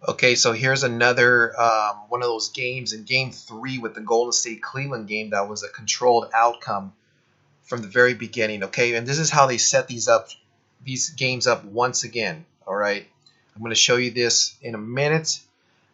Okay, so here's another one of those games in Game 3 with the Golden State Cleveland game that was a controlled outcome from the very beginning. Okay, and this is how they set these games up once again. All right, I'm going to show you this in a minute.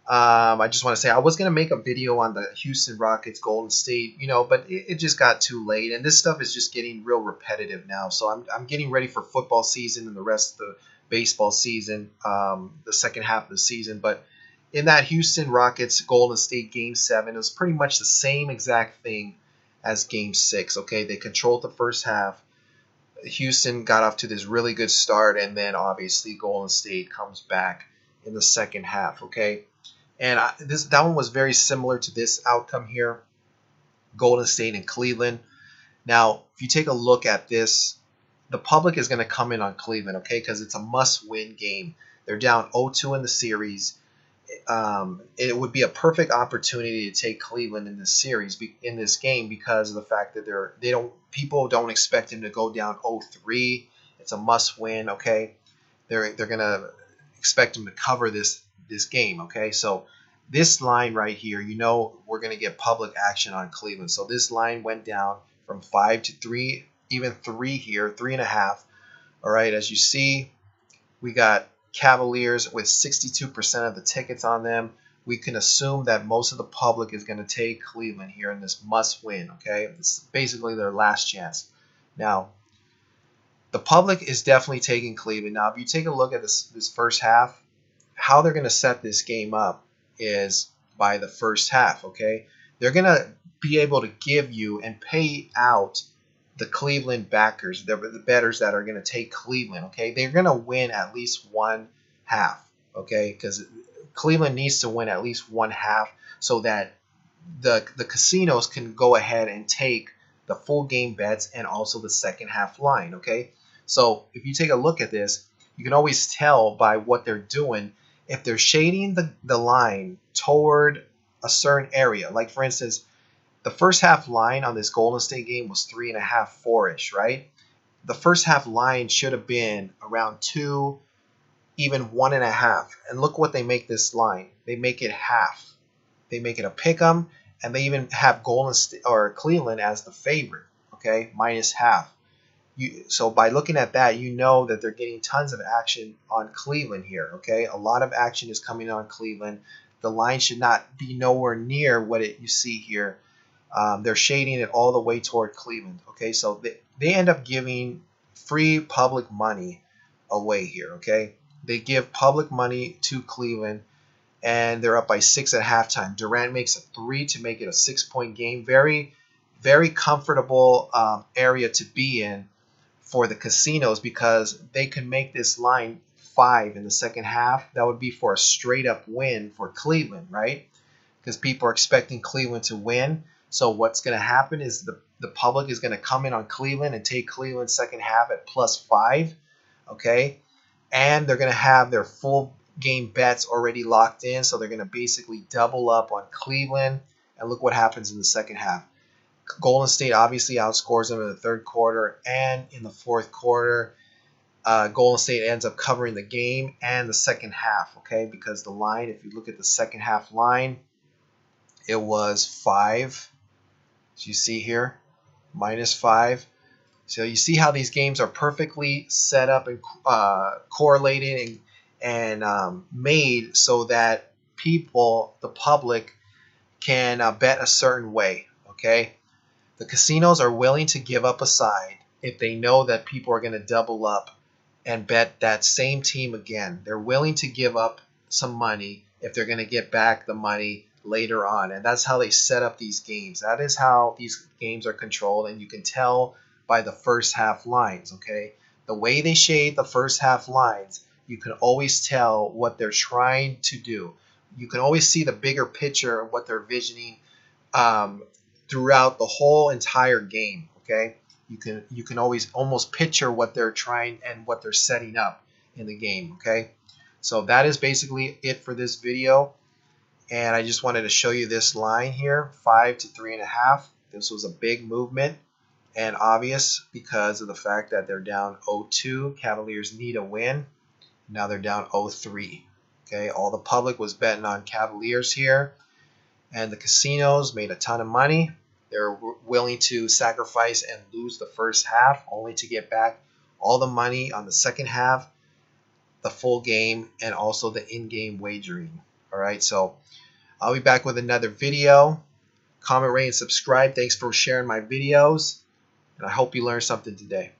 I just want to say I was going to make a video on the Houston Rockets Golden State, but it just got too late, and this stuff is just getting real repetitive now. So I'm getting ready for football season and the rest of the baseball season, the second half of the season. But in that Houston Rockets Golden State Game 7, it was pretty much the same exact thing as Game 6. Okay, they controlled the first half. Houston got off to this really good start, and then obviously Golden State comes back in the second half. Okay. And that one was very similar to this outcome here, Golden State and Cleveland. Now, if you take a look at this, the public is going to come in on Cleveland, okay, because it's a must-win game. They're down 0-2 in the series. It would be a perfect opportunity to take Cleveland in this series, in this game, because of the fact that people don't expect them to go down 0-3. It's a must-win, okay. They're gonna expect them to cover this game, okay. So this line right here, we're gonna get public action on Cleveland. So this line went down from 5 to 3, even 3 here, 3.5. All right, as you see, we got Cavaliers with 62% of the tickets on them. We can assume that most of the public is going to take Cleveland here in this must-win, okay? It's basically their last chance. Now, the public is definitely taking Cleveland. Now, if you take a look at this first half, how they're going to set this game up is by the first half, okay? They're going to be able to give you and pay out the Cleveland backers, the bettors that are going to take Cleveland, okay? They're going to win at least one half, okay? Because Cleveland needs to win at least one half so that the casinos can go ahead and take the full game bets and also the second half line, okay? So if you take a look at this, you can always tell by what they're doing if they're shading the line toward a certain area. Like, for instance, the first half line on this Golden State game was 3.5, 4-ish, right? The first half line should have been around 2, even 1.5. And look what they make this line. They make it half. They make it a pick 'em, and they even have Golden State or Cleveland as the favorite, okay, minus half. So by looking at that, you know that they're getting tons of action on Cleveland here, okay? A lot of action is coming on Cleveland. The line should not be nowhere near what you see here. They're shading it all the way toward Cleveland. Okay, so they end up giving free public money away here. Okay, they give public money to Cleveland, and they're up by 6 at halftime. Durant makes a 3 to make it a 6-point game. Very, very comfortable area to be in for the casinos because they can make this line 5 in the second half. That would be for a straight up win for Cleveland, right? Because people are expecting Cleveland to win. So what's going to happen is the public is going to come in on Cleveland and take Cleveland second half at +5, okay? And they're going to have their full game bets already locked in, so they're going to basically double up on Cleveland. And look what happens in the second half. Golden State obviously outscores them in the third quarter and in the fourth quarter. Golden State ends up covering the game and the second half, okay? Because the line, if you look at the second half line, it was 5. As you see here, -5. So you see how these games are perfectly set up and correlated and made so that people, the public, can bet a certain way, okay? The casinos are willing to give up a side if they know that people are going to double up and bet that same team again. They're willing to give up some money if they're going to get back the money later on, and that's how they set up these games. That is how these games are controlled, and you can tell by the first half lines, okay? The way they shade the first half lines, you can always tell what they're trying to do. You can always see the bigger picture of what they're visioning throughout the whole entire game, okay? You can always almost picture what they're trying and what they're setting up in the game, okay? So that is basically it for this video. And I just wanted to show you this line here, 5 to 3.5. This was a big movement and obvious because of the fact that they're down 0-2. Cavaliers need a win. Now they're down 0-3. Okay, all the public was betting on Cavaliers here, and the casinos made a ton of money. They're willing to sacrifice and lose the first half only to get back all the money on the second half, the full game, and also the in-game wagering. All right, so I'll be back with another video. Comment, rate, and subscribe. Thanks for sharing my videos, and I hope you learned something today.